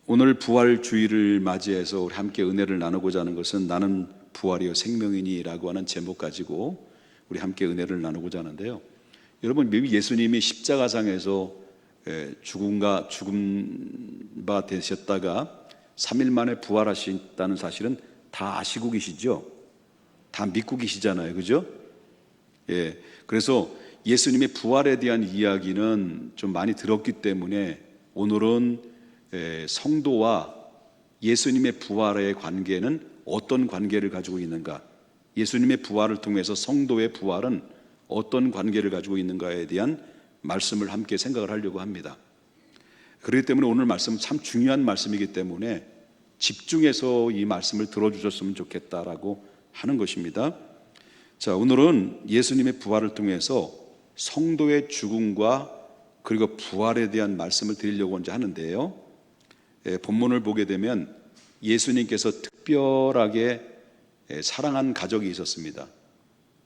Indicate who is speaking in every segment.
Speaker 1: 오늘 부활 주일을 맞이해서 우리 함께 은혜를 나누고자 하는 것은 나는 부활이요 생명이니라고 하는 제목 가지고 우리 함께 은혜를 나누고자 하는데요. 여러분, 예수님이 십자가상에서 죽음 바 되셨다가 3일 만에 부활하셨다는 사실은 다 아시고 계시죠? 다 믿고 계시잖아요, 그죠? 그래서 예수님의 부활에 대한 이야기는 좀 많이 들었기 때문에 오늘은 성도와 예수님의 부활의 관계는 어떤 관계를 가지고 있는가, 예수님의 부활을 통해서 성도의 부활은 어떤 관계를 가지고 있는가에 대한 말씀을 함께 생각을 하려고 합니다. 그렇기 때문에 오늘 말씀은 참 중요한 말씀이기 때문에 집중해서 이 말씀을 들어주셨으면 좋겠다라고 하는 것입니다. 자, 오늘은 예수님의 부활을 통해서 성도의 죽음과 그리고 부활에 대한 말씀을 드리려고 이제 하는데요. 본문을 보게 되면 예수님께서 특별하게 사랑한 가족이 있었습니다.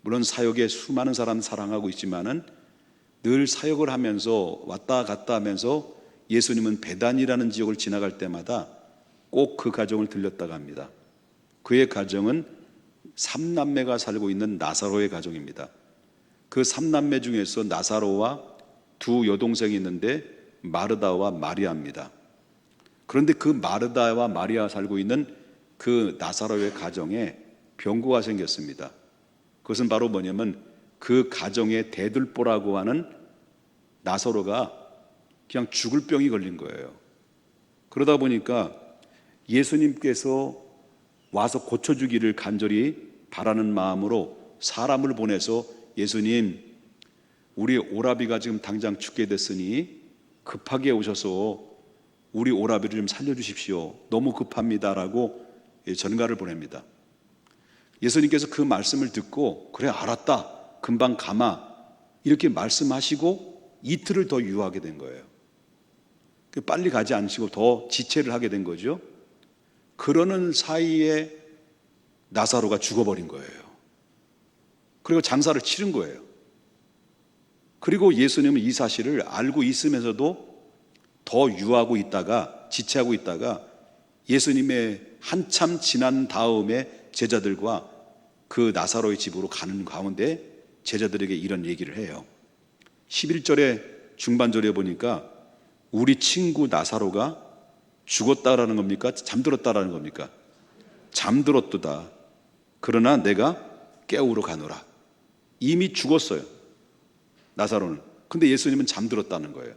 Speaker 1: 물론 사역에 수많은 사람 사랑하고 있지만은 늘 사역을 하면서 왔다 갔다 하면서 예수님은 베단이라는 지역을 지나갈 때마다 꼭 그 가정을 들렸다가 합니다. 그의 가정은 3남매가 살고 있는 나사로의 가정입니다. 그 3남매 중에서 나사로와 두 여동생이 있는데 마르다와 마리아입니다. 그런데 그 마르다와 마리아 살고 있는 그 나사로의 가정에 병고가 생겼습니다. 그것은 바로 뭐냐면 그 가정의 대들보라고 하는 나사로가 그냥 죽을 병이 걸린 거예요. 그러다 보니까 예수님께서 와서 고쳐주기를 간절히 바라는 마음으로 사람을 보내서 예수님, 우리 오라비가 지금 당장 죽게 됐으니 급하게 오셔서 우리 오라비를 좀 살려주십시오. 너무 급합니다라고 전가를 보냅니다. 예수님께서 그 말씀을 듣고 그래 알았다, 금방 가마 이렇게 말씀하시고 이틀을 더 유하게 된 거예요. 빨리 가지 않으시고 더 지체를 하게 된 거죠. 그러는 사이에 나사로가 죽어버린 거예요. 그리고 장사를 치른 거예요. 그리고 예수님은 이 사실을 알고 있으면서도 더 유하고 있다가 지체하고 있다가 예수님의 한참 지난 다음에 제자들과 그 나사로의 집으로 가는 가운데 제자들에게 이런 얘기를 해요. 11절의 중반절에 보니까 우리 친구 나사로가 죽었다라는 겁니까? 잠들었다라는 겁니까? 잠들었도다. 그러나 내가 깨우러 가노라. 이미 죽었어요, 나사로는. 근데 예수님은 잠들었다는 거예요.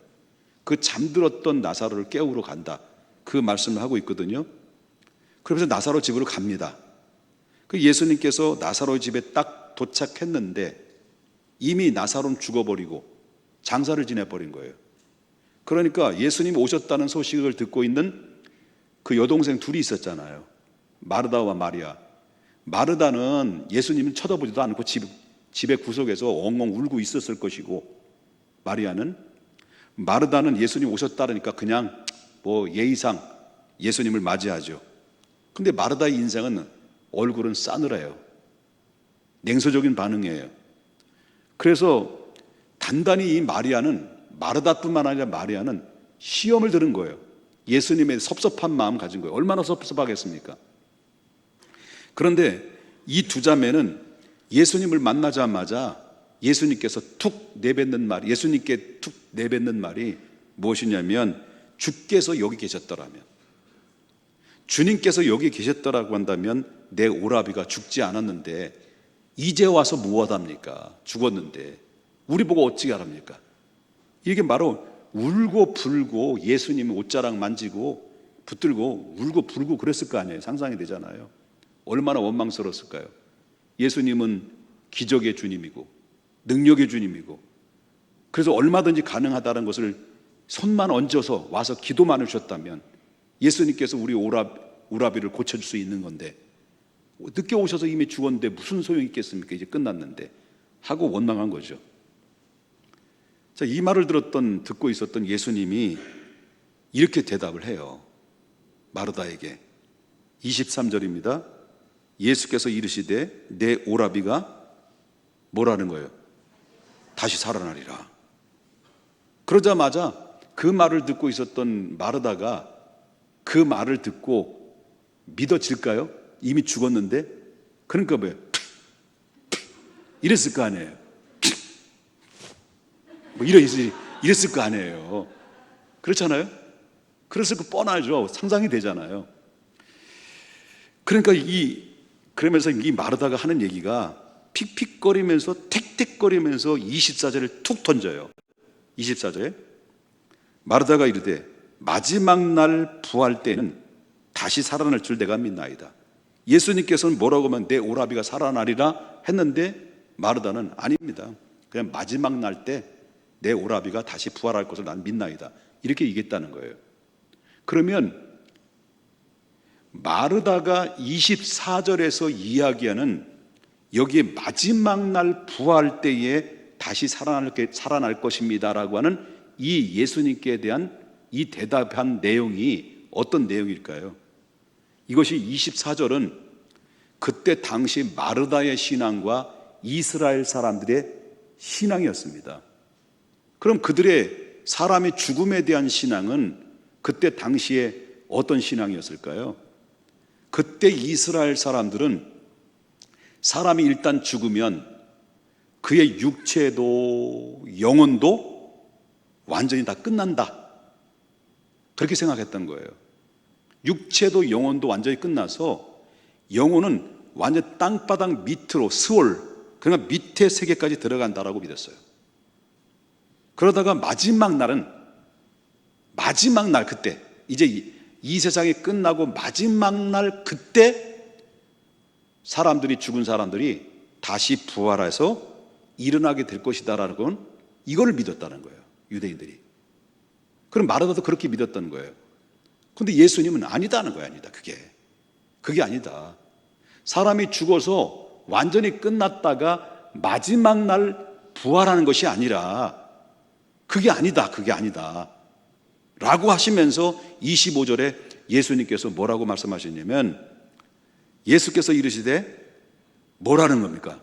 Speaker 1: 그 잠들었던 나사로를 깨우러 간다, 그 말씀을 하고 있거든요. 그러면서 나사로 집으로 갑니다. 그 예수님께서 나사로 집에 딱 도착했는데 이미 나사로는 죽어버리고 장사를 지내버린 거예요. 그러니까 예수님이 오셨다는 소식을 듣고 있는 그 여동생 둘이 있었잖아요, 마르다와 마리아. 마르다는 예수님을 쳐다보지도 않고 집의 구석에서 엉엉 울고 있었을 것이고, 마르다는 예수님 오셨다니까 그냥 뭐 예의상 예수님을 맞이하죠. 근데 마르다의 인생은 얼굴은 싸늘해요. 냉소적인 반응이에요. 그래서 단단히 이 마르다뿐만 아니라 마리아는 시험을 들은 거예요. 예수님의 섭섭한 마음 가진 거예요. 얼마나 섭섭하겠습니까? 그런데 이 두 자매는 예수님을 만나자마자 예수님께 툭 내뱉는 말이 무엇이냐면 주께서 여기 계셨더라면, 주님께서 여기 계셨더라고 한다면 내 오라비가 죽지 않았는데 이제 와서 무엇합니까? 죽었는데 우리 보고 어찌 하랍니까? 이게 바로 울고 불고 예수님이 옷자락 만지고 붙들고 울고 불고 그랬을 거 아니에요. 상상이 되잖아요. 얼마나 원망스러웠을까요? 예수님은 기적의 주님이고 능력의 주님이고, 그래서 얼마든지 가능하다는 것을 손만 얹어서 와서 기도만 하셨다면 예수님께서 우리 오라비를 고쳐줄 수 있는 건데 늦게 오셔서 이미 죽었는데 무슨 소용이 있겠습니까? 이제 끝났는데 하고 원망한 거죠. 자, 이 말을 듣고 있었던 예수님이 이렇게 대답을 해요, 마르다에게. 23절입니다. 예수께서 이르시되 내 오라비가 뭐라는 거예요? 다시 살아나리라. 그러자마자 그 말을 듣고 있었던 마르다가 그 말을 듣고 믿어질까요? 이미 죽었는데. 그러니까 뭐예요? 이랬을 거 아니에요. 뭐 이랬을 거 아니에요. 그렇잖아요? 그랬을 거 뻔하죠. 상상이 되잖아요. 그러니까 그러면서 이 마르다가 하는 얘기가 픽픽거리면서 틱틱거리면서 24절을 툭 던져요. 24절에 마르다가 이르되 마지막 날 부활 때는 다시 살아날 줄 내가 믿나이다. 예수님께서는 뭐라고 하면 내 오라비가 살아나리라 했는데 마르다는 아닙니다. 그냥 마지막 날 때 내 오라비가 다시 부활할 것을 난 믿나이다. 이렇게 얘기했다는 거예요. 그러면 마르다가 24절에서 이야기하는 여기에 마지막 날 부활 때에 다시 살아날 것입니다라고 하는 이 예수님께 대한 이 대답한 내용이 어떤 내용일까요? 이것이 24절은 그때 당시 마르다의 신앙과 이스라엘 사람들의 신앙이었습니다. 그럼 그들의 사람의 죽음에 대한 신앙은 그때 당시에 어떤 신앙이었을까요? 그때 이스라엘 사람들은 사람이 일단 죽으면 그의 육체도 영혼도 완전히 다 끝난다. 그렇게 생각했던 거예요. 육체도 영혼도 완전히 끝나서 영혼은 완전 땅바닥 밑으로 스올, 그러니까 밑에 세계까지 들어간다라고 믿었어요. 그러다가 마지막 날 그때 이제 이 세상이 끝나고 마지막 날 그때 사람들이 죽은 사람들이 다시 부활해서 일어나게 될 것이다라는 건 이걸 믿었다는 거예요. 유대인들이. 그럼 마르다도 그렇게 믿었다는 거예요. 그런데 예수님은 아니다는 거예요. 아니다. 그게 아니다. 사람이 죽어서 완전히 끝났다가 마지막 날 부활하는 것이 아니라 그게 아니다 라고 하시면서 25절에 예수님께서 뭐라고 말씀하셨냐면 예수께서 이르시되 뭐라는 겁니까?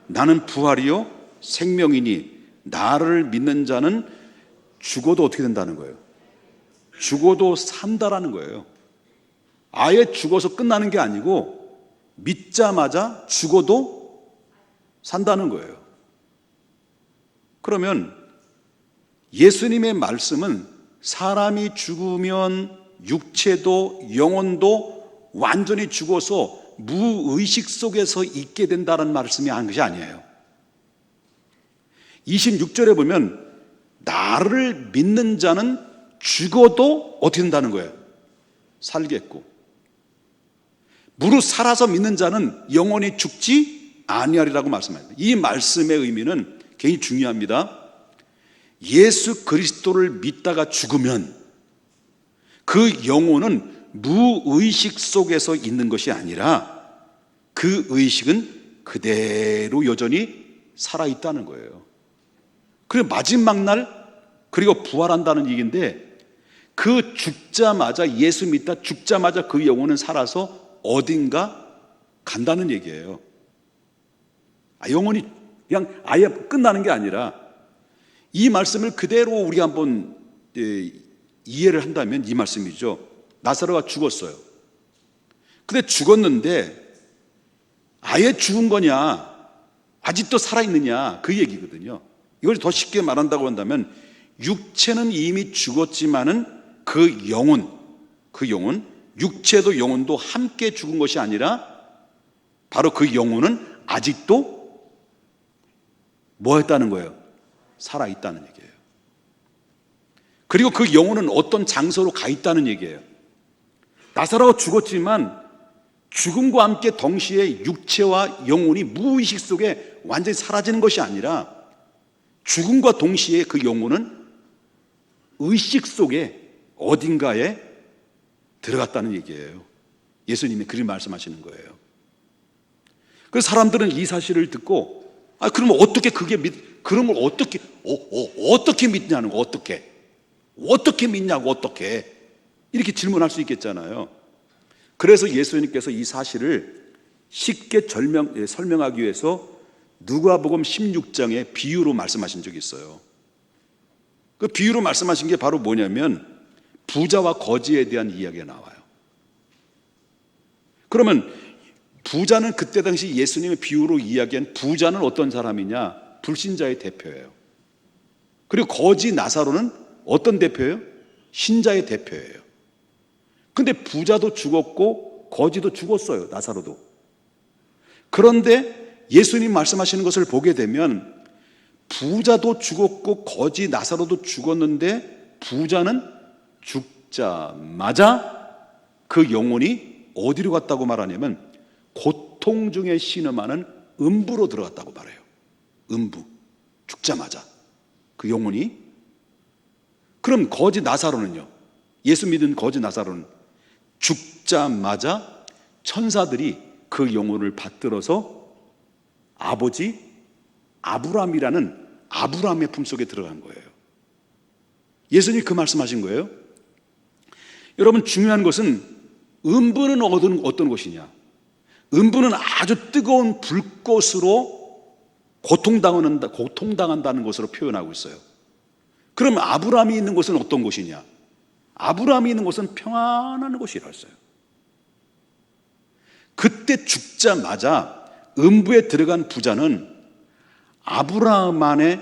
Speaker 1: 나는 부활이요 생명이니 나를 믿는 자는 죽어도 어떻게 된다는 거예요? 죽어도 산다라는 거예요. 아예 죽어서 끝나는 게 아니고 믿자마자 죽어도 산다는 거예요. 그러면 예수님의 말씀은 사람이 죽으면 육체도 영혼도 완전히 죽어서 무의식 속에서 있게 된다는 말씀이 한 것이 아니에요. 26절에 보면 나를 믿는 자는 죽어도 어떻게 된다는 거예요? 살겠고 무릇 살아서 믿는 자는 영원히 죽지 아니하리라고 말씀합니다. 이 말씀의 의미는 굉장히 중요합니다. 예수 그리스도를 믿다가 죽으면 그 영혼은 무의식 속에서 있는 것이 아니라 그 의식은 그대로 여전히 살아있다는 거예요. 그리고 마지막 날 그리고 부활한다는 얘기인데 그 죽자마자 예수 믿다 죽자마자 그 영혼은 살아서 어딘가 간다는 얘기예요. 영혼이 그냥 아예 끝나는 게 아니라 이 말씀을 그대로 우리 한번 이해를 한다면 이 말씀이죠. 나사로가 죽었어요. 근데 죽었는데 아예 죽은 거냐 아직도 살아있느냐 그 얘기거든요. 이걸 더 쉽게 말한다고 한다면 육체는 이미 죽었지만은 그 영혼 육체도 영혼도 함께 죽은 것이 아니라 바로 그 영혼은 아직도 뭐 했다는 거예요? 살아있다는 얘기예요. 그리고 그 영혼은 어떤 장소로 가 있다는 얘기예요. 나사로가 죽었지만 죽음과 함께 동시에 육체와 영혼이 무의식 속에 완전히 사라지는 것이 아니라 죽음과 동시에 그 영혼은 의식 속에 어딘가에 들어갔다는 얘기예요. 예수님이 그렇게 말씀하시는 거예요. 그래서 사람들은 이 사실을 듣고 그러면 어떻게 그러면 어떻게 믿냐는 거 어떻게 믿냐고 어떻게 이렇게 질문할 수 있겠잖아요. 그래서 예수님께서 이 사실을 쉽게 설명하기 위해서 누가복음 16장의 비유로 말씀하신 적이 있어요. 그 비유로 말씀하신 게 바로 뭐냐면 부자와 거지에 대한 이야기가 나와요. 그러면 부자는 그때 당시 예수님의 비유로 이야기한 부자는 어떤 사람이냐? 불신자의 대표예요. 그리고 거지 나사로는 어떤 대표예요? 신자의 대표예요. 근데 부자도 죽었고 거지도 죽었어요. 나사로도. 그런데 예수님 말씀하시는 것을 보게 되면 부자도 죽었고 거지 나사로도 죽었는데 부자는 죽자마자 그 영혼이 어디로 갔다고 말하냐면 고통 중에 신음하는 음부로 들어갔다고 말해요. 음부. 죽자마자 그 영혼이. 그럼 거지 나사로는요? 예수 믿은 거지 나사로는 죽자마자 천사들이 그 영혼을 받들어서 아버지 아브라함이라는 아브라함의 품속에 들어간 거예요. 예수님이 그 말씀하신 거예요. 여러분, 중요한 것은 음부는 어떤 곳이냐? 음부는 아주 뜨거운 불꽃으로 고통당한다는 것으로 표현하고 있어요. 그럼 아브라함이 있는 곳은 어떤 곳이냐? 아브라함이 있는 곳은 평안한 곳이라 했어요. 그때 죽자마자 음부에 들어간 부자는 아브라함을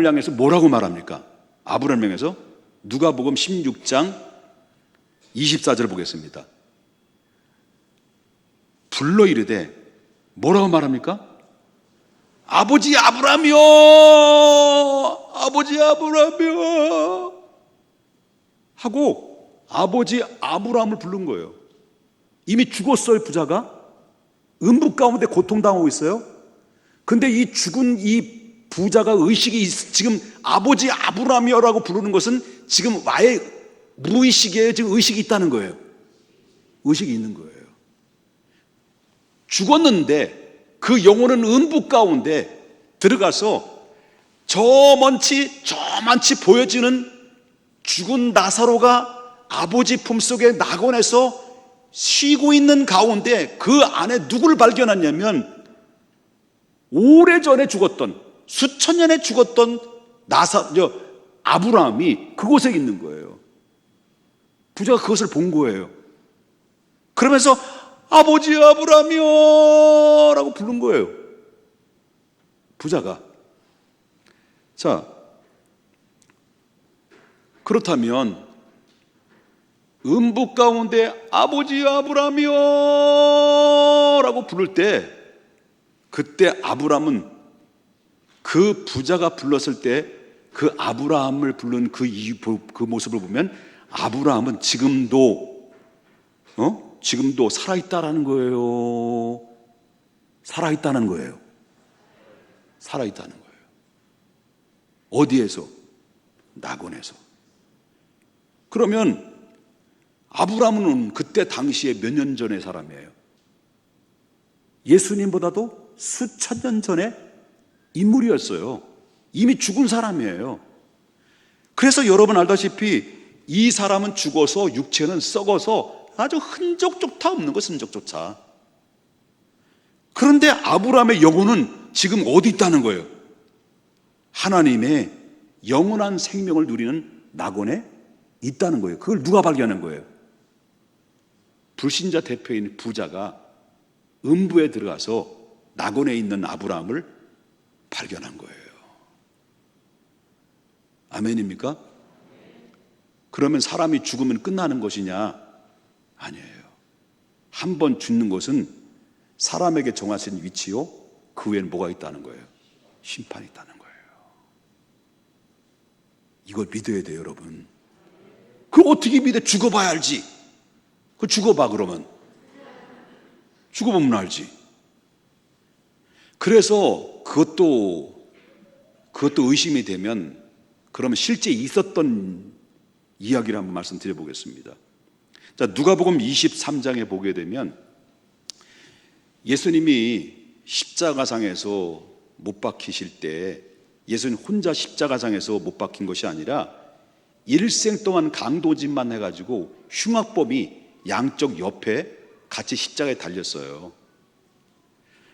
Speaker 1: 향해서 뭐라고 말합니까? 아브라함을 향해서 누가복음 16장 24절 보겠습니다. 불러 이르되 뭐라고 말합니까? 아버지 아브라함이여, 아버지 아브라함이여 하고 아버지 아브라함을 부른 거예요. 이미 죽었어요. 부자가 음부 가운데 고통당하고 있어요. 근데 이 죽은 이 부자가 지금 아버지 아브라함이여라고 부르는 것은 지금 아예 무의식에 지금 의식이 있다는 거예요. 의식이 있는 거예요. 죽었는데 그 영혼은 음부 가운데 들어가서 저만치 보여지는 죽은 나사로가 아버지 품속의 낙원에서 쉬고 있는 가운데 그 안에 누굴 발견했냐면 오래전에 죽었던, 수천 년에 죽었던 아브라함이 그곳에 있는 거예요. 부자가 그것을 본 거예요. 그러면서 아버지 아브라함이여 라고 부른 거예요. 부자가. 자, 그렇다면 음부 가운데 아버지 아브라함이여 라고 부를 때 그때 아브라함은 그 부자가 불렀을 때 그 아브라함을 부른 그 모습을 보면 아브라함은 지금도 살아있다라는 거예요. 살아있다는 거예요. 살아있다는 거예요. 어디에서? 낙원에서. 그러면 아브라함은 그때 당시에 몇 년 전의 사람이에요? 예수님보다도 수천 년 전의 인물이었어요. 이미 죽은 사람이에요. 그래서 여러분 알다시피 이 사람은 죽어서 육체는 썩어서 아주 흔적조차 없는 것, 흔적조차. 그런데 아브라함의 영혼은 지금 어디 있다는 거예요? 하나님의 영원한 생명을 누리는 낙원에 있다는 거예요. 그걸 누가 발견한 거예요? 불신자 대표인 부자가 음부에 들어가서 낙원에 있는 아브라함을 발견한 거예요. 아멘입니까? 그러면 사람이 죽으면 끝나는 것이냐? 아니에요. 한 번 죽는 것은 사람에게 정하신 위치요, 그 외에는 뭐가 있다는 거예요? 심판이 있다는 거예요. 이걸 믿어야 돼요, 여러분. 그걸 어떻게 믿어? 죽어봐야 알지. 그 죽어봐, 그러면. 죽어보면 알지. 그래서 그것도 의심이 되면 그러면 실제 있었던 이야기를 한번 말씀드려 보겠습니다. 자, 누가복음 23장에 보게 되면 예수님이 십자가상에서 못 박히실 때 예수님 혼자 십자가상에서 못 박힌 것이 아니라 일생 동안 강도짓만 해가지고 흉악범이 양쪽 옆에 같이 십자가에 달렸어요.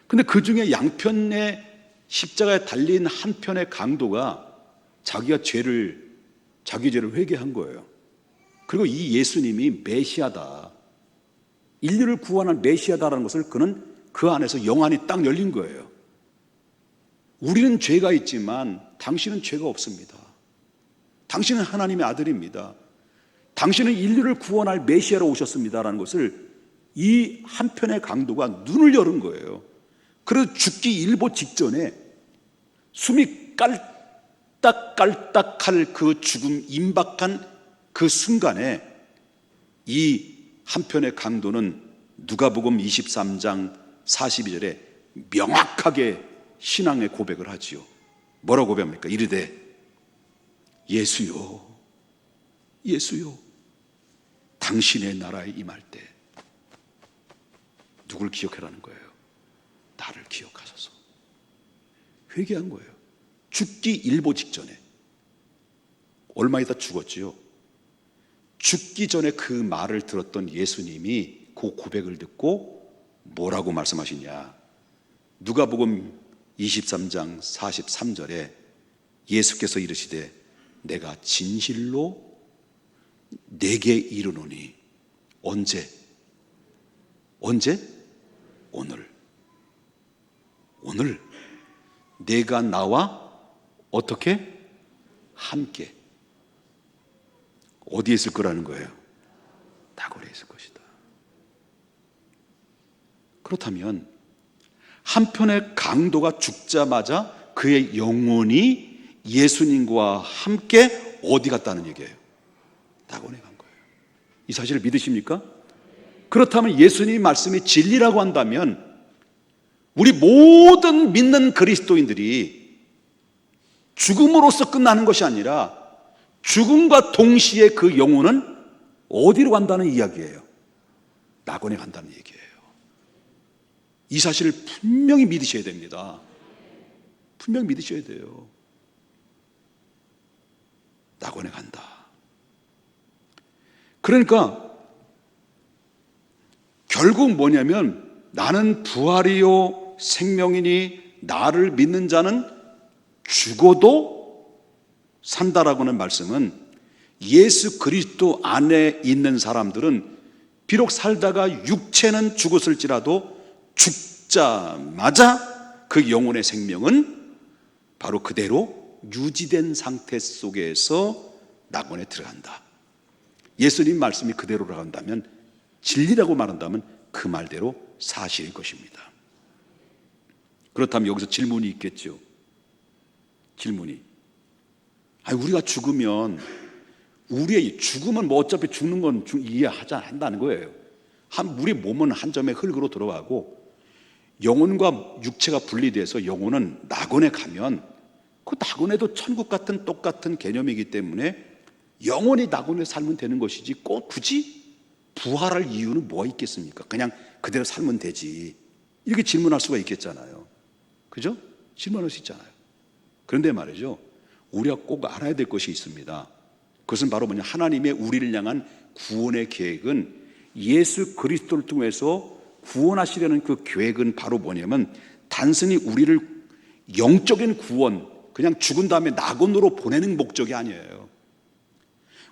Speaker 1: 근데 그 중에 양편에 십자가에 달린 한 편의 강도가 자기 죄를 회개한 거예요. 그리고 이 예수님이 메시아다, 인류를 구원할 메시아다라는 것을 그는 그 안에서 영안이 딱 열린 거예요. 우리는 죄가 있지만 당신은 죄가 없습니다. 당신은 하나님의 아들입니다. 당신은 인류를 구원할 메시아로 오셨습니다라는 것을 이 한편의 강도가 눈을 열은 거예요. 그래서 죽기 일보 직전에 숨이 깔딱깔딱할 그 죽음 임박한 그 순간에 이 한편의 강도는 누가복음 23장 42절에 명확하게 신앙의 고백을 하지요. 뭐라고 고백합니까? 이르되 예수요, 예수요, 당신의 나라에 임할 때 누굴 기억하라는 거예요? 나를 기억하소서. 회개한 거예요. 죽기 일보 직전에. 얼마 있다 죽었지요. 죽기 전에 그 말을 들었던 예수님이 그 고백을 듣고 뭐라고 말씀하시냐? 누가복음 23장 43절에 예수께서 이르시되 내가 진실로 내게 이르노니. 언제? 오늘 내가 나와 어떻게? 함께. 어디에 있을 거라는 거예요? 나골에 있을 것이다. 그렇다면 한편의 강도가 죽자마자 그의 영혼이 예수님과 함께 어디 갔다는 얘기예요? 낙원에 간 거예요. 이 사실을 믿으십니까? 그렇다면 예수님 말씀이 진리라고 한다면 우리 모든 믿는 그리스도인들이 죽음으로써 끝나는 것이 아니라 죽음과 동시에 그 영혼은 어디로 간다는 이야기예요? 낙원에 간다는 얘기예요. 이 사실을 분명히 믿으셔야 됩니다. 분명히 믿으셔야 돼요. 낙원에 간다. 그러니까 결국 뭐냐면 나는 부활이요 생명이니 나를 믿는 자는 죽어도 산다라고 하는 말씀은 예수 그리스도 안에 있는 사람들은 비록 살다가 육체는 죽었을지라도 죽자마자 그 영혼의 생명은 바로 그대로 유지된 상태 속에서 낙원에 들어간다. 예수님 말씀이 그대로라고 한다면, 진리라고 말한다면 그 말대로 사실일 것입니다. 그렇다면 여기서 질문이 있겠죠. 질문이, 우리가 죽으면, 우리의 죽음은 뭐 어차피 죽는 건 이해한다는 거예요. 우리 몸은 한 점의 흙으로 들어가고 영혼과 육체가 분리돼서 영혼은 낙원에 가면 그 낙원에도 천국 같은 똑같은 개념이기 때문에 영원히 낙원에 살면 되는 것이지 꼭 굳이 부활할 이유는 뭐가 있겠습니까? 그냥 그대로 살면 되지. 이렇게 질문할 수가 있겠잖아요. 그죠? 질문할 수 있잖아요. 그런데 말이죠, 우리가 꼭 알아야 될 것이 있습니다. 그것은 바로 뭐냐, 하나님의 우리를 향한 구원의 계획은, 예수 그리스도를 통해서 구원하시려는 그 계획은 바로 뭐냐면 단순히 우리를 영적인 구원, 그냥 죽은 다음에 낙원으로 보내는 목적이 아니에요.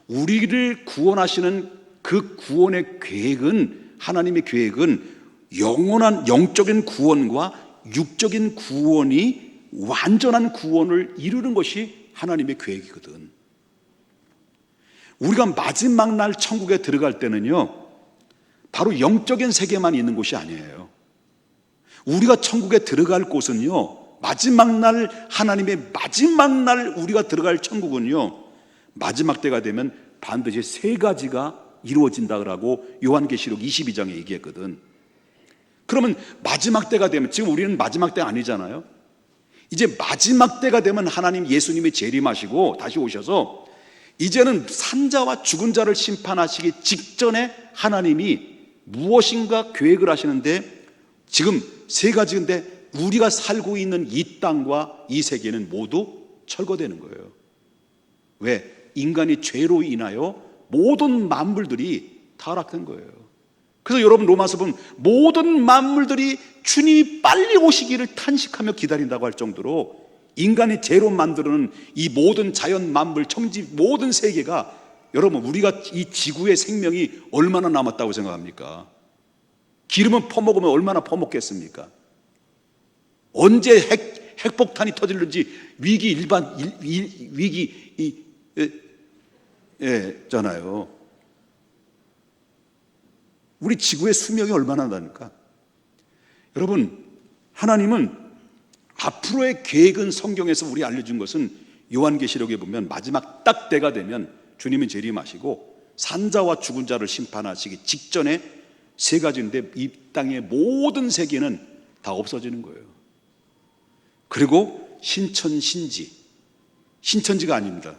Speaker 1: 우리를 구원하시는 그 구원의 계획은, 하나님의 계획은 영원한 영적인 구원과 육적인 구원이 완전한 구원을 이루는 것이 하나님의 계획이거든. 우리가 마지막 날 천국에 들어갈 때는요, 바로 영적인 세계만 있는 곳이 아니에요. 우리가 천국에 들어갈 곳은요, 마지막 날, 하나님의 마지막 날 우리가 들어갈 천국은요, 마지막 때가 되면 반드시 세 가지가 이루어진다고 요한계시록 22장에 얘기했거든. 그러면 마지막 때가 되면, 지금 우리는 마지막 때가 아니잖아요. 이제 마지막 때가 되면 하나님 예수님이 재림하시고 다시 오셔서 이제는 산자와 죽은 자를 심판하시기 직전에 하나님이 무엇인가 계획을 하시는데, 지금 세 가지인데 우리가 살고 있는 이 땅과 이 세계는 모두 철거되는 거예요. 왜? 인간이 죄로 인하여 모든 만물들이 타락된 거예요. 그래서 여러분 로마서 보면 모든 만물들이 주님이 빨리 오시기를 탄식하며 기다린다고 할 정도로 인간이 죄로 만드는 이 모든 자연 만물 천지 모든 세계가, 여러분 우리가 이 지구의 생명이 얼마나 남았다고 생각합니까? 기름은 퍼먹으면 얼마나 퍼먹겠습니까? 언제 핵폭탄이 터질는지 위기 잖아요. 우리 지구의 수명이 얼마나 나니까. 여러분, 하나님은 앞으로의 계획은 성경에서 우리 알려준 것은 요한계시록에 보면 마지막 딱 때가 되면 주님은 재림하시고 산자와 죽은 자를 심판하시기 직전에 세 가지인데 이 땅의 모든 세계는 다 없어지는 거예요. 그리고 신천지가 아닙니다.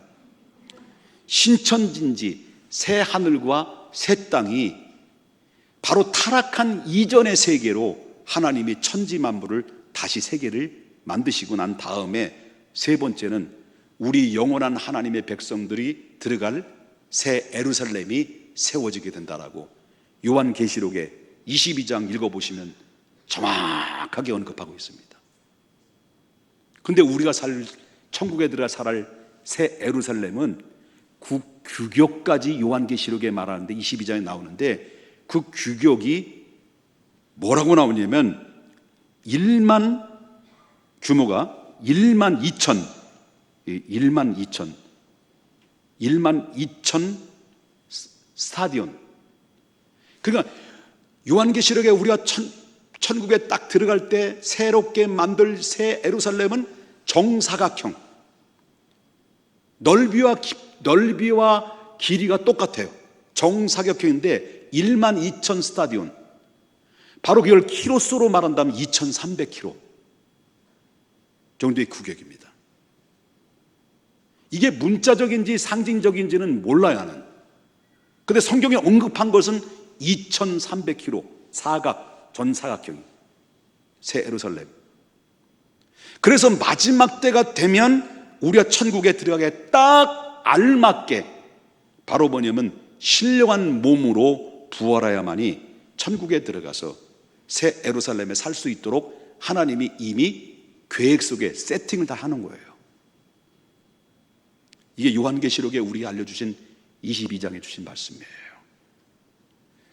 Speaker 1: 신천지인지 새 하늘과 새 땅이 바로 타락한 이전의 세계로 하나님이 천지 만물을 다시 세계를 만드시고 난 다음에 세 번째는 우리 영원한 하나님의 백성들이 들어갈 새 예루살렘이 세워지게 된다라고 요한계시록의 22장 읽어보시면 정확하게 언급하고 있습니다. 근데 우리가 천국에 들어가 살할 새 예루살렘은 그 규격까지 요한계시록에 말하는데 22장에 나오는데 그 규격이 뭐라고 나오냐면 규모가 1만 2천 스타디온. 그러니까 요한계시록에 우리가 천국에 딱 들어갈 때 새롭게 만들 새 예루살렘은 정사각형, 넓이와 길이가 똑같아요. 정사각형인데 1만 2천 스타디온, 바로 그걸 키로수로 말한다면 2,300km 정도의 규격입니다. 이게 문자적인지 상징적인지는 몰라요, 나는. 근데 성경에 언급한 것은 2,300km 전사각형이 새 예루살렘. 그래서 마지막 때가 되면 우리가 천국에 들어가게 딱 알맞게 바로 뭐냐면 신령한 몸으로 부활해야만이 천국에 들어가서 새 예루살렘에 살 수 있도록 하나님이 이미 계획 속에 세팅을 다 하는 거예요. 이게 요한계시록에 우리가 알려주신 22장에 주신 말씀이에요.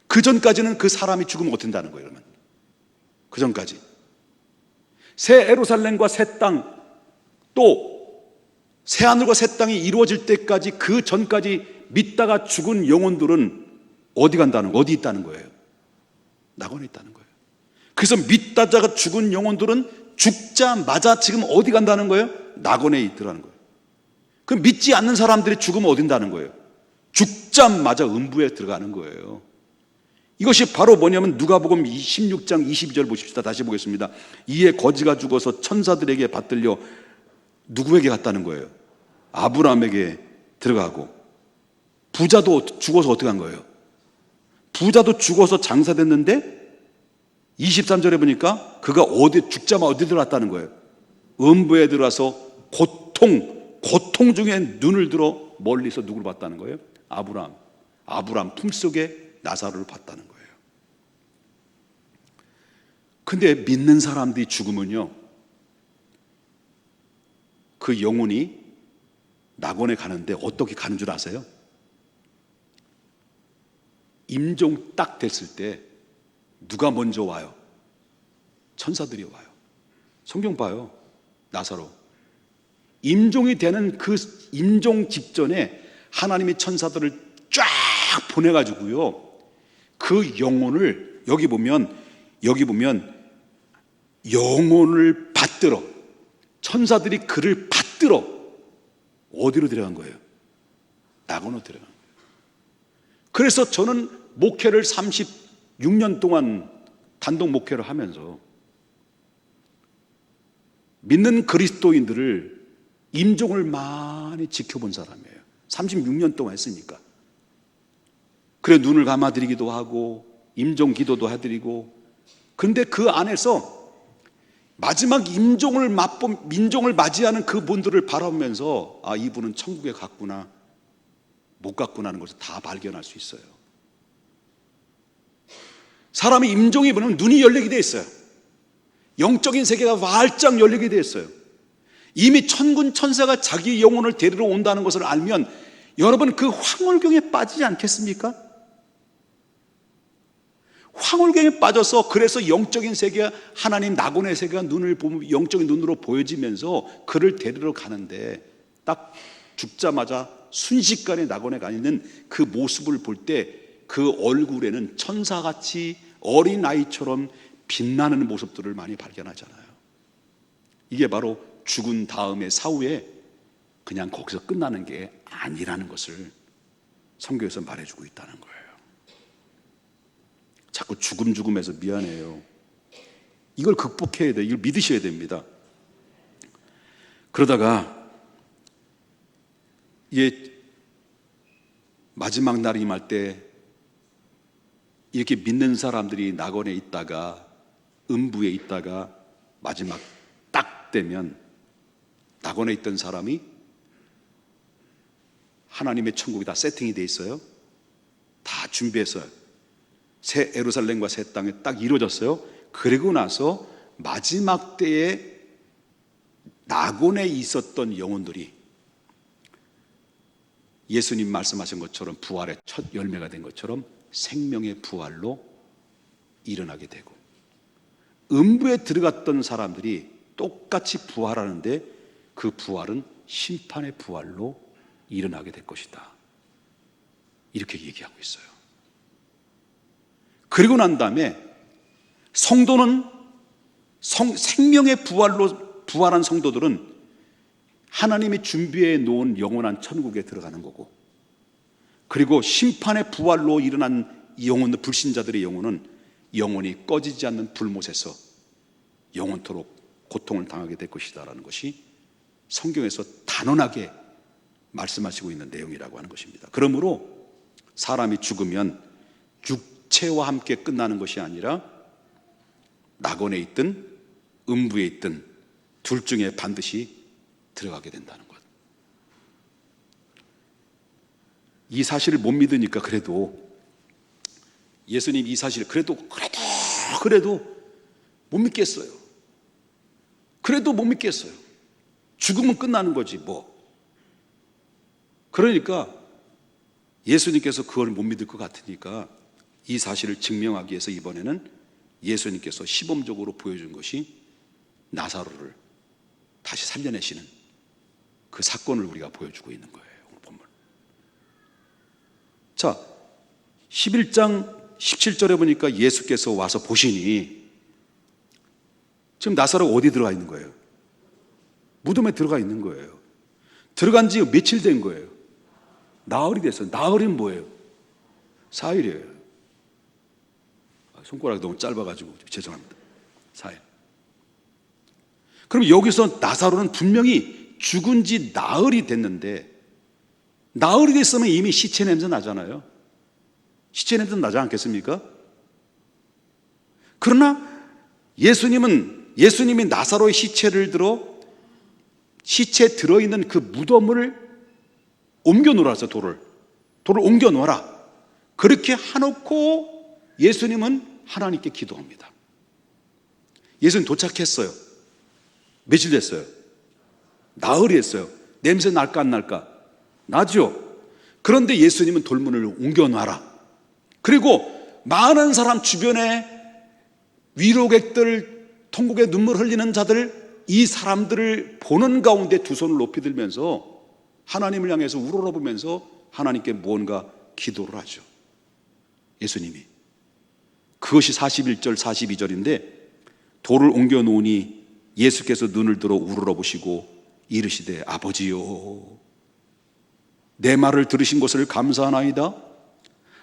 Speaker 1: 그 전까지는 그 사람이 죽으면 어떻게 된다는 거예요, 그러면? 그 전까지 새 예루살렘과 새 땅, 또 새 하늘과 새 땅이 이루어질 때까지, 그 전까지 믿다가 죽은 영혼들은 어디 있다는 거예요? 낙원에 있다는 거예요. 그래서 믿다가 죽은 영혼들은 죽자마자 지금 어디 간다는 거예요? 낙원에 있더라는 거예요. 그럼 믿지 않는 사람들이 죽으면 어디 간다는 거예요? 죽자마자 음부에 들어가는 거예요. 이것이 바로 뭐냐면 누가복음 16장 22절 보십시다. 다시 보겠습니다. 이에 거지가 죽어서 천사들에게 받들려 누구에게 갔다는 거예요? 아브라함에게 들어가고, 부자도 죽어서 어떻게 한 거예요? 부자도 죽어서 장사됐는데 23절에 보니까 그가 죽자마자 어디 들어갔다는 거예요? 음부에 들어가서 고통 중에 눈을 들어 멀리서 누구를 봤다는 거예요? 아브라함 품속에 나사로를 봤다는 거예요. 근데 믿는 사람들이 죽으면요, 그 영혼이 낙원에 가는데 어떻게 가는 줄 아세요? 임종 딱 됐을 때 누가 먼저 와요? 천사들이 와요. 성경 봐요. 나사로 임종이 되는 그 임종 직전에 하나님이 천사들을 쫙 보내가지고요, 그 영혼을 여기 보면 영혼을 받들어, 천사들이 그를 받들어 어디로 들어간 거예요? 낙원으로 들어간 거예요. 그래서 저는 목회를 36년 동안 단독 목회를 하면서 믿는 그리스도인들을 임종을 많이 지켜본 사람이에요. 36년 동안 했으니까. 그래 눈을 감아드리기도 하고 임종 기도도 해드리고. 근데 그 안에서 마지막 임종을 맞이하는 그분들을 바라보면서 아, 이분은 천국에 갔구나, 못 갔구나 하는 것을 다 발견할 수 있어요. 사람이 임종이 보면 눈이 열리게 돼 있어요. 영적인 세계가 활짝 열리게 돼 있어요. 이미 천군 천사가 자기 영혼을 데리러 온다는 것을 알면 여러분 그 황홀경에 빠지지 않겠습니까? 황홀경에 빠져서 그래서 영적인 세계가 하나님 낙원의 세계가 눈을 보면 영적인 눈으로 보여지면서 그를 데리러 가는데 딱 죽자마자 순식간에 낙원에 가 있는 그 모습을 볼 때 그 얼굴에는 천사같이 어린아이처럼 빛나는 모습들을 많이 발견하잖아요. 이게 바로 죽은 다음의 사후에 그냥 거기서 끝나는 게 아니라는 것을 성경에서 말해주고 있다는 거예요. 자꾸 죽음해서 미안해요. 이걸 극복해야 돼요. 이걸 믿으셔야 됩니다. 그러다가 이게 마지막 날이 임할 때 이렇게 믿는 사람들이 낙원에 있다가 음부에 있다가 마지막 딱 되면 낙원에 있던 사람이 하나님의 천국이 다 세팅이 돼 있어요. 다 준비했어요. 새 예루살렘과 새 땅에 딱 이루어졌어요. 그리고 나서 마지막 때에 낙원에 있었던 영혼들이 예수님 말씀하신 것처럼 부활의 첫 열매가 된 것처럼 생명의 부활로 일어나게 되고, 음부에 들어갔던 사람들이 똑같이 부활하는데 그 부활은 심판의 부활로 일어나게 될 것이다. 이렇게 얘기하고 있어요. 그리고 난 다음에 성도는 생명의 부활로 부활한 성도들은 하나님이 준비해 놓은 영원한 천국에 들어가는 거고, 그리고 심판의 부활로 일어난 영혼들, 불신자들의 영혼은 영원히 꺼지지 않는 불못에서 영원토록 고통을 당하게 될 것이다라는 것이 성경에서 단언하게 말씀하시고 있는 내용이라고 하는 것입니다. 그러므로 사람이 죽으면 육체와 함께 끝나는 것이 아니라 낙원에 있든 음부에 있든 둘 중에 반드시 들어가게 된다는 것. 이 사실을 못 믿으니까 그래도 예수님 이 사실을 그래도 못 믿겠어요. 그래도 못 믿겠어요. 죽으면 끝나는 거지 뭐. 그러니까 예수님께서 그걸 못 믿을 것 같으니까 이 사실을 증명하기 위해서 이번에는 예수님께서 시범적으로 보여준 것이 나사로를 다시 살려내시는 그 사건을 우리가 보여주고 있는 거예요. 오늘 본문. 자, 11장 17절에 보니까 예수께서 와서 보시니 지금 나사로가 어디 들어가 있는 거예요? 무덤에 들어가 있는 거예요. 들어간 지 며칠 된 거예요. 나흘이 됐어요. 나흘이면 뭐예요? 4일이에요. 손가락이 너무 짧아가지고 죄송합니다. 4일. 그럼 여기서 나사로는 분명히 죽은 지 나흘이 됐는데, 나흘이 됐으면 이미 시체 냄새 나잖아요. 시체 냄새 나지 않겠습니까? 그러나 예수님이 나사로의 시체를 들어 시체에 들어있는 그 무덤을 옮겨 놓으라서 돌을 옮겨 놓아라. 그렇게 해놓고 예수님은 하나님께 기도합니다. 예수님 도착했어요. 며칠 됐어요? 나흘이 됐어요. 냄새 날까 안 날까? 나죠. 그런데 예수님은 돌문을 옮겨 놔라. 그리고 많은 사람 주변에 위로객들, 통곡에 눈물 흘리는 자들, 이 사람들을 보는 가운데 두 손을 높이 들면서 하나님을 향해서 우러러보면서 하나님께 무언가 기도를 하죠. 예수님이. 그것이 41절 42절인데 돌을 옮겨 놓으니 예수께서 눈을 들어 우러러보시고 이르시되 아버지요 내 말을 들으신 것을 감사하나이다.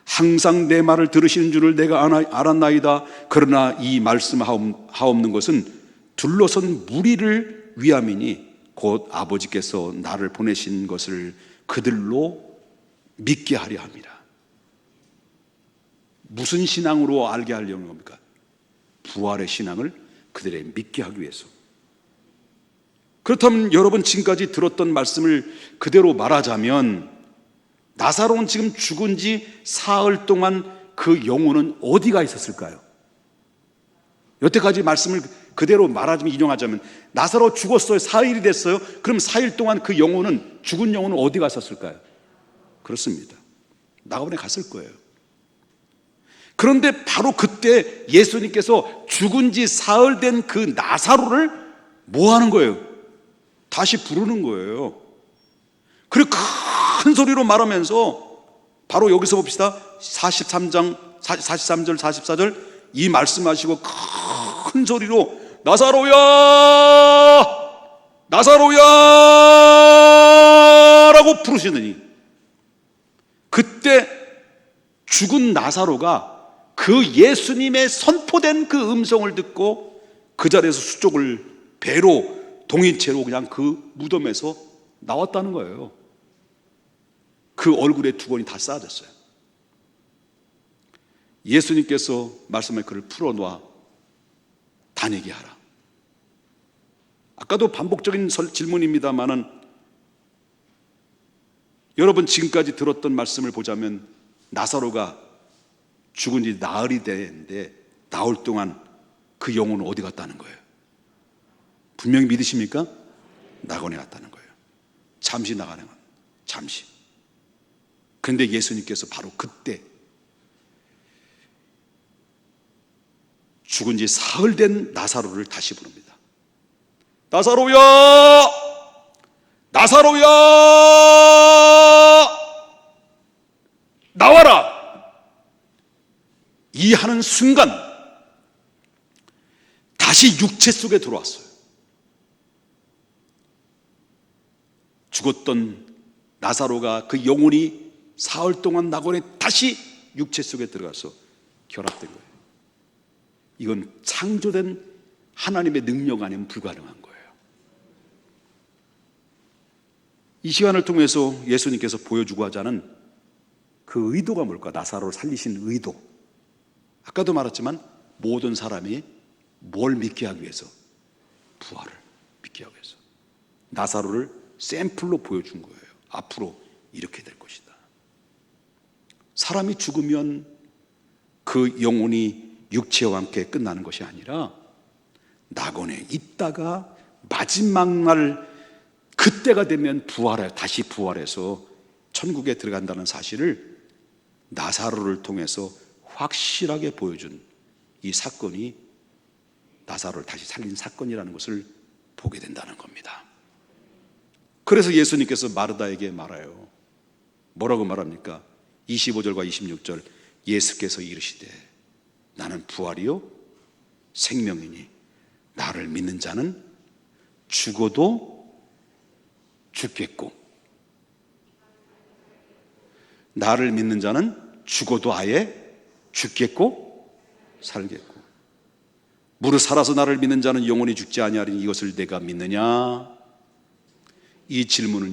Speaker 1: 항상 내 말을 들으시는 줄을 내가 알았나이다. 그러나 이 말씀하옵는 것은 둘러선 무리를 위함이니 곧 아버지께서 나를 보내신 것을 그들로 믿게 하려 합니다. 무슨 신앙으로 알게 하려는 겁니까? 부활의 신앙을 그들에게 믿게 하기 위해서. 그렇다면 여러분 지금까지 들었던 말씀을 그대로 말하자면 나사로는 지금 죽은 지 사흘 동안 그 영혼은 어디가 있었을까요? 여태까지 말씀을 그대로 말하자면, 인용하자면, 나사로 죽었어요. 4일이 됐어요. 그럼 4일 동안 그 영혼은, 죽은 영혼은 어디 갔었을까요? 그렇습니다. 낙원에 갔을 거예요. 그런데 바로 그때 예수님께서 죽은 지 사흘 된 그 나사로를 뭐 하는 거예요? 다시 부르는 거예요. 그리고 큰 소리로 말하면서, 바로 여기서 봅시다. 43절 44절 이 말씀하시고 큰 소리로 나사로야, 나사로야 라고 부르시더니, 그때 죽은 나사로가 그 예수님의 선포된 그 음성을 듣고 그 자리에서 수족을 배로 동이채로 그냥 그 무덤에서 나왔다는 거예요. 그 얼굴에 두건이 다 쌓아졌어요. 예수님께서 말씀을 그를 풀어놔 다니게 하라. 아까도 반복적인 질문입니다만은, 여러분 지금까지 들었던 말씀을 보자면 나사로가 죽은 지 나흘이 되는데 나흘 동안 그 영혼은 어디 갔다는 거예요? 분명히 믿으십니까? 낙원에 갔다는 거예요. 잠시 나가는 건, 잠시. 그런데 예수님께서 바로 그때 죽은 지 사흘 된 나사로를 다시 부릅니다. 나사로야, 나사로야, 나와라. 이 하는 순간 다시 육체 속에 들어왔어요. 죽었던 나사로가 그 영혼이 사흘 동안 낙원에 다시 육체 속에 들어가서 결합된 거예요. 이건 창조된 하나님의 능력 아니면 불가능한 거예요. 이 시간을 통해서 예수님께서 보여주고 하자는 그 의도가 뭘까? 나사로를 살리신 의도. 아까도 말했지만 모든 사람이 뭘 믿게 하기 위해서? 부활을 믿게 하기 위해서. 나사로를 샘플로 보여준 거예요. 앞으로 이렇게 될 것이다. 사람이 죽으면 그 영혼이 육체와 함께 끝나는 것이 아니라 낙원에 있다가 마지막 날 그때가 되면 다시 부활해서 천국에 들어간다는 사실을 나사로를 통해서 확실하게 보여준 이 사건이 나사로를 다시 살린 사건이라는 것을 보게 된다는 겁니다. 그래서 예수님께서 마르다에게 말해요. 뭐라고 말합니까? 25절과 26절 예수께서 이르시되 나는 부활이요 생명이니 나를 믿는 자는 죽어도 죽겠고 나를 믿는 자는 죽어도 아예 죽겠고 살겠고 무릇 살아서 나를 믿는 자는 영원히 죽지 아니하리니 이것을 내가 믿느냐? 이 질문은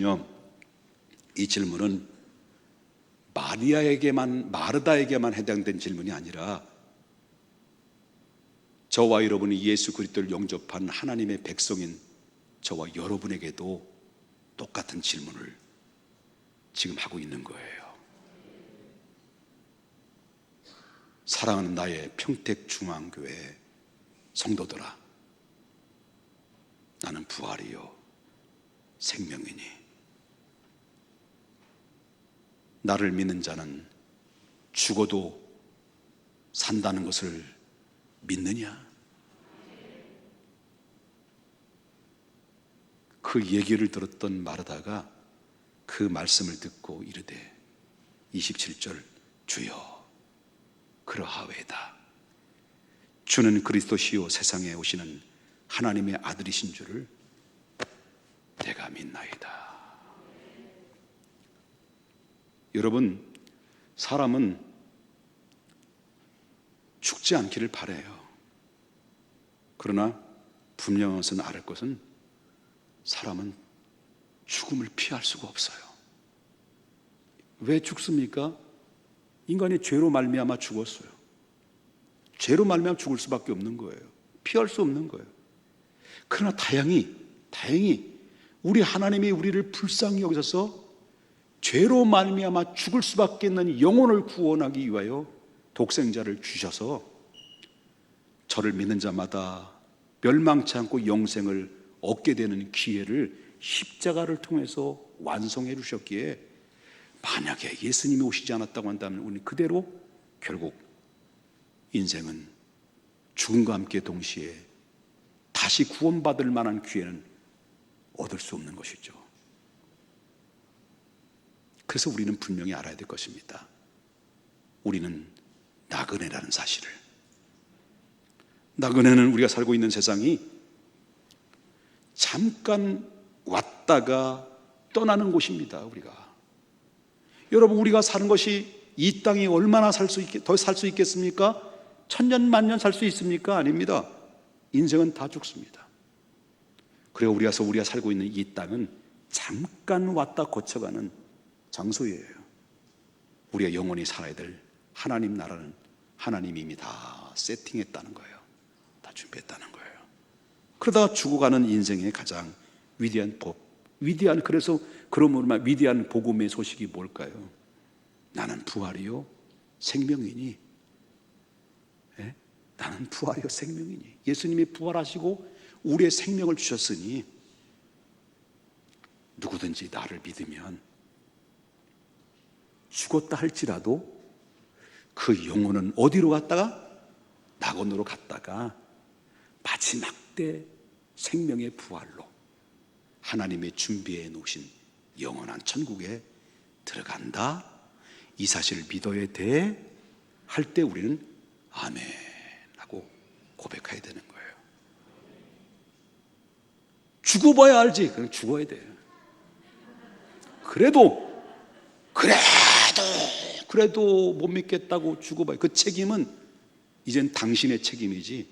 Speaker 1: 마르다에게만 해당된 질문이 아니라 저와 여러분이 예수 그리스도를 영접한 하나님의 백성인 저와 여러분에게도 똑같은 질문을 지금 하고 있는 거예요. 사랑하는 나의 평택중앙교회 성도들아, 나는 부활이요 생명이니 나를 믿는 자는 죽어도 산다는 것을 믿느냐? 그 얘기를 들었던 마르다가 그 말씀을 듣고 이르되 27절 주여 그러하외다. 주는 그리스도시요 세상에 오시는 하나님의 아들이신 줄을 내가 믿나이다. 여러분, 사람은 죽지 않기를 바라요. 그러나 분명한 것은 알을 것은 사람은 죽음을 피할 수가 없어요. 왜 죽습니까? 인간이 죄로 말미암아 죽었어요. 죄로 말미암아 죽을 수밖에 없는 거예요. 피할 수 없는 거예요. 그러나 다행히 우리 하나님이 우리를 불쌍히 여기셔서 죄로 말미암아 죽을 수밖에 없는 영혼을 구원하기 위하여 독생자를 주셔서 저를 믿는 자마다 멸망치 않고 영생을 얻게 되는 기회를 십자가를 통해서 완성해 주셨기에, 만약에 예수님이 오시지 않았다고 한다면 우리는 그대로 결국 인생은 죽음과 함께 동시에 다시 구원받을 만한 기회는 얻을 수 없는 것이죠. 그래서 우리는 분명히 알아야 될 것입니다. 우리는 나그네라는 사실을. 나그네는 우리가 살고 있는 세상이 잠깐 왔다가 떠나는 곳입니다. 여러분, 우리가 사는 것이 이 땅에 얼마나 더 살 수 있겠습니까? 천년 만년 살 수 있습니까? 아닙니다. 인생은 다 죽습니다. 그리고 우리가 살고 있는 이 땅은 잠깐 왔다 거쳐가는 장소예요. 우리가 영원히 살아야 될 하나님 나라는 하나님이 이미 다 세팅했다는 거예요. 다 준비했다는 거예요. 그러다가 죽어가는 인생의 가장 위대한 그래서 그러므로 위대한 복음의 소식이 뭘까요? 나는 부활이요 생명이니. 예? 나는 부활이요 생명이니. 예수님이 부활하시고 우리의 생명을 주셨으니 누구든지 나를 믿으면 죽었다 할지라도 그 영혼은 어디로 갔다가? 낙원으로 갔다가 마지막 때 생명의 부활로 하나님의 준비해 놓으신 영원한 천국에 들어간다. 이 사실을 믿어야 돼. 할 때 우리는 아멘 하고 고백해야 되는 거예요. 죽어봐야 알지. 그냥 죽어야 돼요. 그래도 못 믿겠다고 죽어봐요. 그 책임은 이젠 당신의 책임이지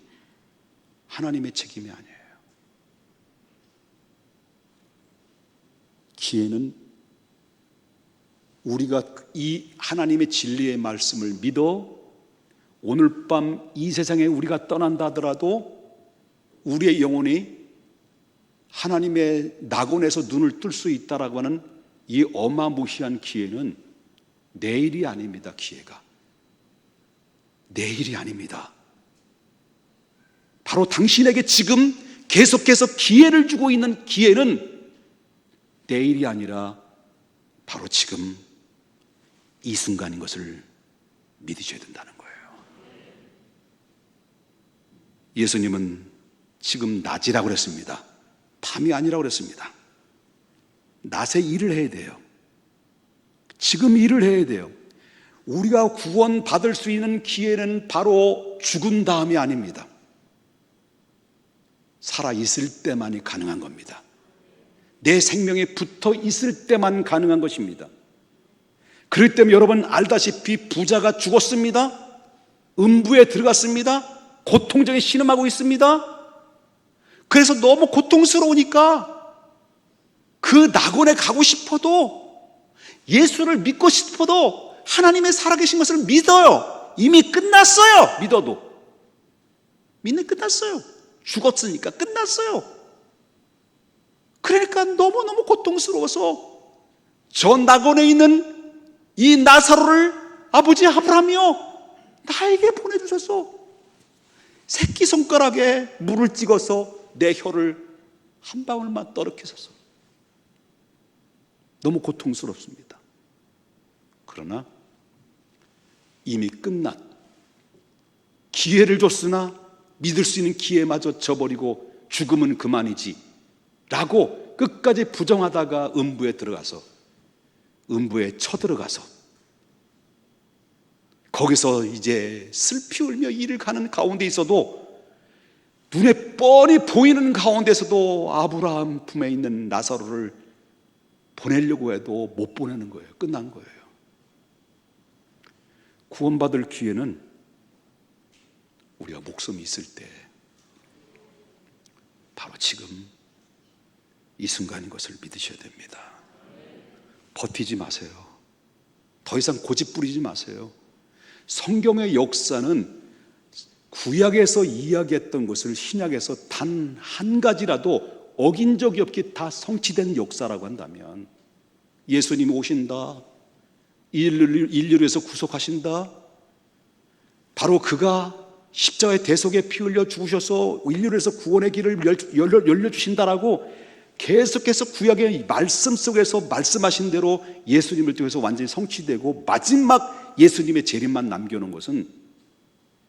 Speaker 1: 하나님의 책임이 아니에요. 기회는 우리가 이 하나님의 진리의 말씀을 믿어 오늘 밤 이 세상에 우리가 떠난다 하더라도 우리의 영혼이 하나님의 낙원에서 눈을 뜰 수 있다라고 하는 이 어마무시한 기회는 내일이 아닙니다. 기회가 내일이 아닙니다. 바로 당신에게 지금 계속해서 기회를 주고 있는 기회는 내일이 아니라 바로 지금 이 순간인 것을 믿으셔야 된다는 거예요. 예수님은 지금 낮이라고 그랬습니다. 밤이 아니라고 그랬습니다. 낮에 일을 해야 돼요. 지금 일을 해야 돼요. 우리가 구원받을 수 있는 기회는 바로 죽은 다음이 아닙니다. 살아있을 때만이 가능한 겁니다. 내 생명에 붙어 있을 때만 가능한 것입니다. 그렇기 때문에 여러분 알다시피 부자가 죽었습니다. 음부에 들어갔습니다. 고통적인 신음하고 있습니다. 그래서 너무 고통스러우니까 그 낙원에 가고 싶어도, 예수를 믿고 싶어도 하나님의 살아계신 것을 믿어요. 이미 끝났어요. 믿는 끝났어요. 죽었으니까 끝났어요. 그러니까 너무너무 고통스러워서 저 낙원에 있는 이 나사로를 아버지 아브라함이요 나에게 보내주셔서 새끼손가락에 물을 찍어서 내 혀를 한 방울만 떨어뜨려서. 너무 고통스럽습니다. 그러나 이미 끝난, 기회를 줬으나 믿을 수 있는 기회마저 저버리고 죽음은 그만이지 라고 끝까지 부정하다가 음부에 쳐들어가서 거기서 이제 슬피 울며 이를 가는 가운데 있어도 눈에 뻔히 보이는 가운데서도 아브라함 품에 있는 나사로를 보내려고 해도 못 보내는 거예요. 끝난 거예요. 구원받을 기회는 우리가 목숨이 있을 때 바로 지금 이 순간인 것을 믿으셔야 됩니다. 버티지 마세요. 더 이상 고집 부리지 마세요. 성경의 역사는 구약에서 이야기했던 것을 신약에서 단 한 가지라도 어긴 적이 없게 다 성취된 역사라고 한다면, 예수님이 오신다, 인류를 위해서 구속하신다, 바로 그가 십자가의 대속에 피 흘려 죽으셔서 인류를 위해서 구원의 길을 열려주신다라고 계속해서 구약의 말씀 속에서 말씀하신 대로 예수님을 통해서 완전히 성취되고 마지막 예수님의 재림만 남겨놓은 것은,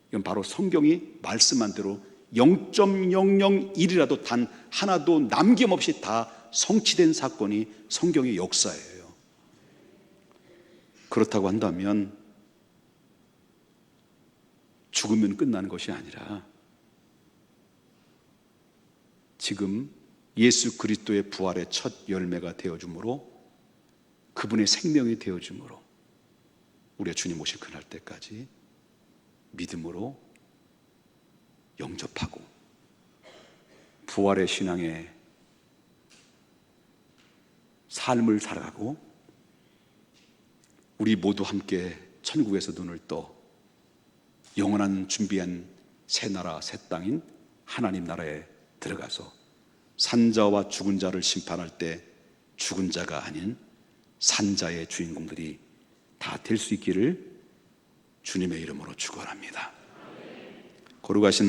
Speaker 1: 이건 바로 성경이 말씀한 대로 0.001이라도 단 하나도 남김없이 다 성취된 사건이 성경의 역사예요. 그렇다고 한다면 죽으면 끝나는 것이 아니라 지금 예수 그리스도의 부활의 첫 열매가 되어줌으로, 그분의 생명이 되어줌으로 우리가 주님 오실 그날 때까지 믿음으로 영접하고 부활의 신앙의 삶을 살아가고, 우리 모두 함께 천국에서 눈을 떠 영원한 준비한 새 나라 새 땅인 하나님 나라에 들어가서 산자와 죽은 자를 심판할 때 죽은 자가 아닌 산자의 주인공들이 다 될 수 있기를 주님의 이름으로 축원합니다. 거룩하신